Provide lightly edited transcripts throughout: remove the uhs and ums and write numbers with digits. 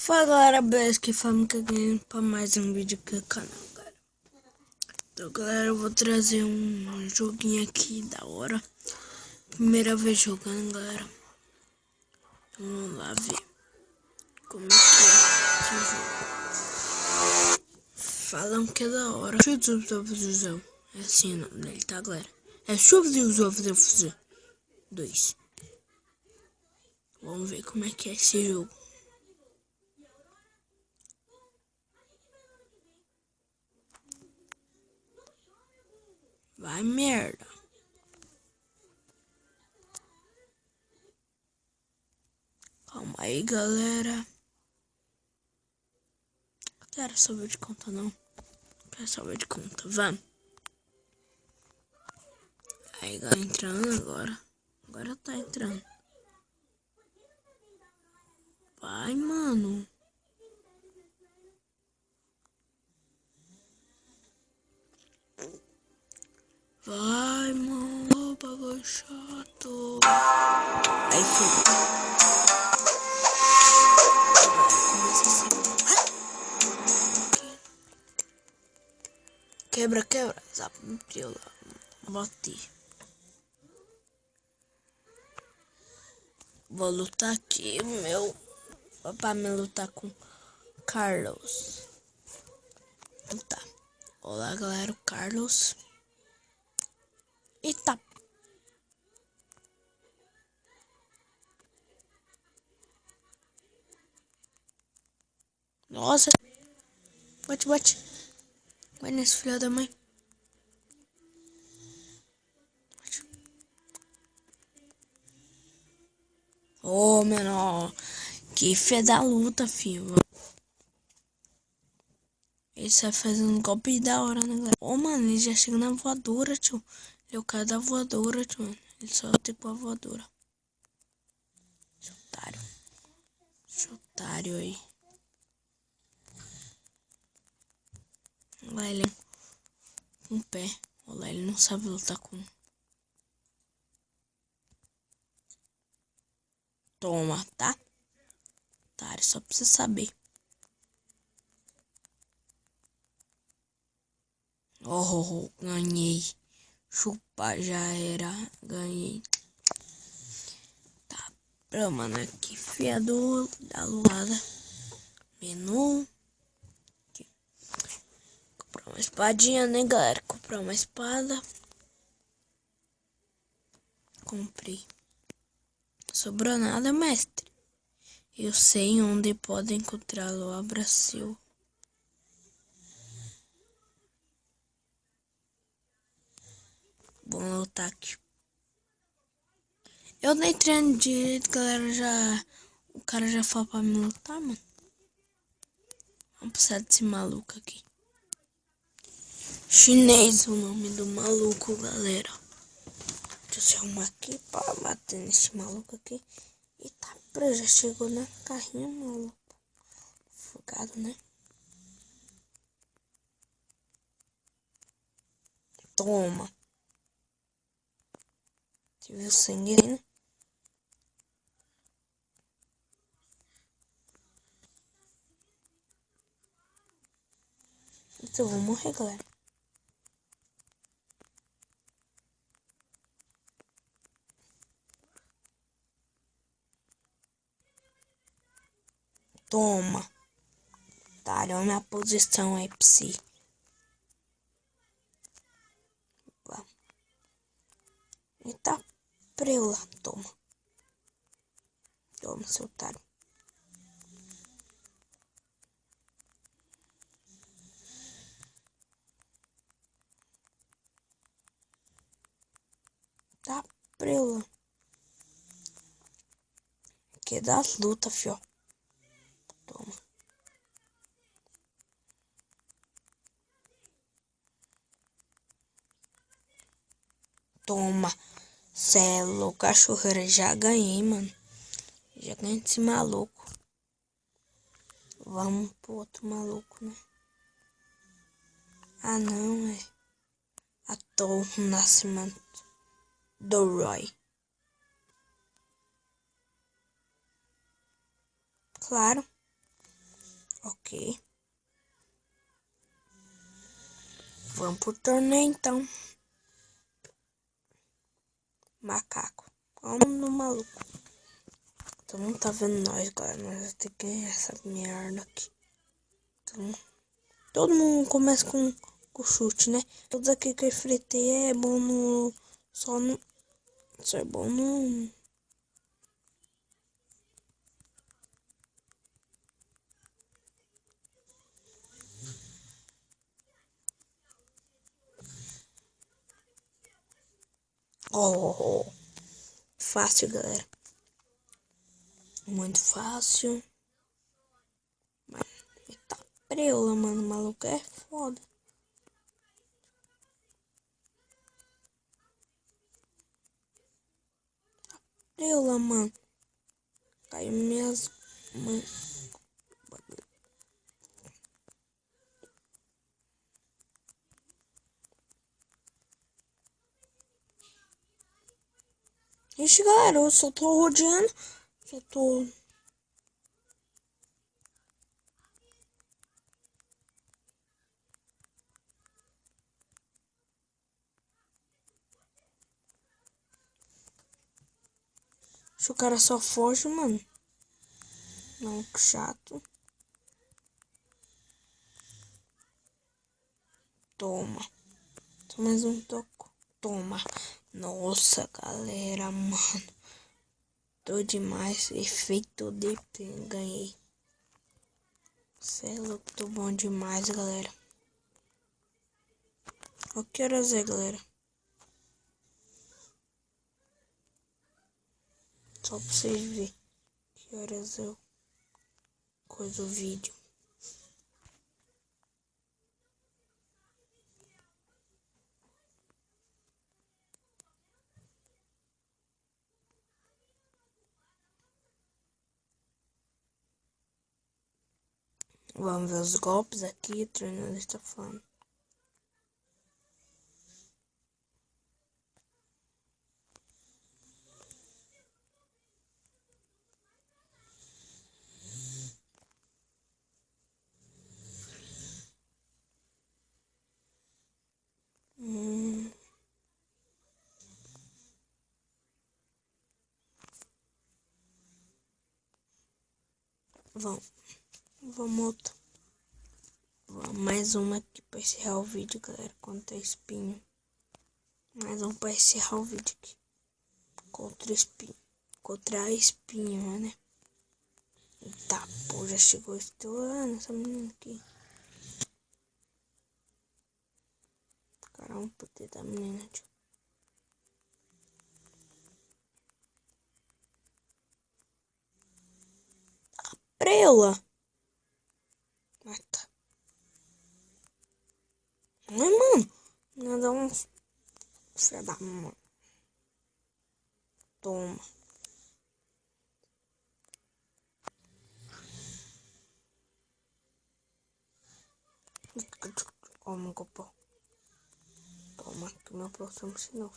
Fala galera, beleza? Que Família Game para mais um vídeo aqui no canal, galera. Então galera, eu vou trazer um joguinho aqui da hora. Primeira vez jogando, galera. Vamos lá ver como é que é esse jogo. Falam que é da hora. É assim o nome dele, tá galera? É Subzio 2. Vamos ver como é que é esse jogo. Vai merda. Calma aí, galera. Não quero saber de conta, não. Não quero saber de conta. Vamos. Aí, galera, entrando agora. Agora tá entrando. Vai, mano. Vai, mano. Bagulho chato. Aí, foi. Quebra, quebra. Zap, bati. Vou lutar aqui, meu. Pra me lutar com Carlos. Tá. Olá, galera. O Carlos. Eita. Nossa. Bate, bate. Vai nesse filho da mãe. Ô, menor. Que fé da luta, filho. Esse vai fazendo um golpe da hora, né, galera? Ô, mano, ele já chega na voadora, tio. Ele é o cara da voadora, tio. Ele só tipo a voadora. Otário. Otário aí. Olha lá, ele com o pé. Olha lá, ele não sabe lutar com... Toma, tá? Otário, só pra você saber. Oh, ganhei. Chupa, já era. Ganhei. Tá, pra mano, aqui, fiador da luada. Menu. Aqui. Comprar uma espadinha, né, galera? Comprar uma espada. Comprei. Sobrou nada, mestre. Eu sei onde pode encontrá-lo. Abra seu. Vamos lutar aqui. Eu nem treino direito, galera. O cara já falou pra me lutar, mano. Vamos precisar desse maluco aqui. Chinês, o nome do maluco, galera. Deixa eu arrumar aqui pra bater nesse maluco aqui. Eita, já chegou na carrinha, maluco. Afogado, né? Toma. Você viu o sangue aí, né? Então eu vou morrer, galera. Toma. Tá, olha a minha posição aí, psi. Eita, preula. Toma. Toma, seu otário. Tá, preula. Que das lutas, fio. Toma. Toma. Cê é louco, cachorreira. Já ganhei, mano. Já ganhei desse maluco. Vamos pro outro maluco, né? Ah, não, é. ator Nascimento do Roy. Claro. Ok. Vamos pro torneio então. Macaco. Vamos no maluco. Todo mundo tá vendo nós, galera. Nós vamos ter que ganhar essa merda aqui. Então, todo mundo começa com chute, né? Todos aqui que eu enfrentei é bom no... Só é bom no... Oh, fácil, galera. Muito fácil. Eita preula, mano. O maluco é foda. Preula, mano. Caiu minhas mãos. Ixi, galera, eu só tô rodeando. Só tô... Se o cara só foge, mano. Não, que chato. Toma. Só mais um toco. Toma. Nossa, galera, mano. Tô demais. Efeito de ganhei. Cê é louco, tô bom demais, galera. Ó, que horas é, galera? Só pra vocês verem que horas eu coisa o vídeo. Vamos ver os golpes aqui, o treinador está falando. Vamos outra. Mais uma aqui pra encerrar o vídeo, galera. Contra espinho. Mais um pra encerrar o vídeo aqui. Contra espinho. Contra a espinho, né? Eita, pô, já chegou estourando essa menina aqui. Caramba, por da menina, tio. Preula! Mata. Ai, mano. Nada uns... Filha da mãe. Toma. Como copô. Toma, que meu próximo sinal.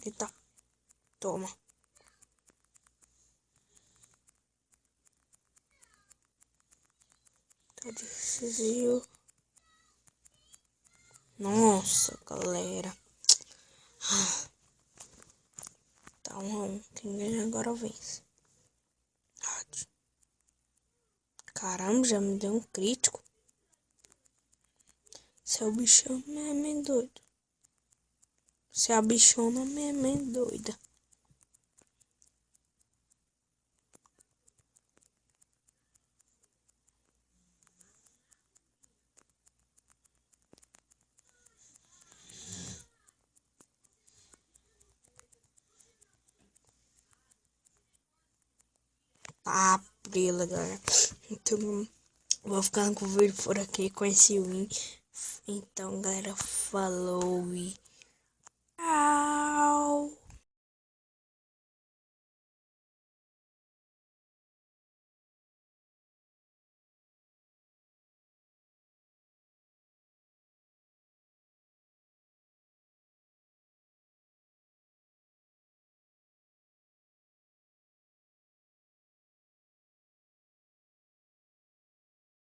Eita. Toma. Tá decisivo. Nossa, galera. Tá 1 a 1. Quem ganha agora vence. Caramba, já me deu um crítico. Seu bichão é meio doido. Se a bichona é meio doida. Tá, estrela, galera. Então, vou ficando com o vídeo por aqui com esse win. Então, galera, falou e tchau.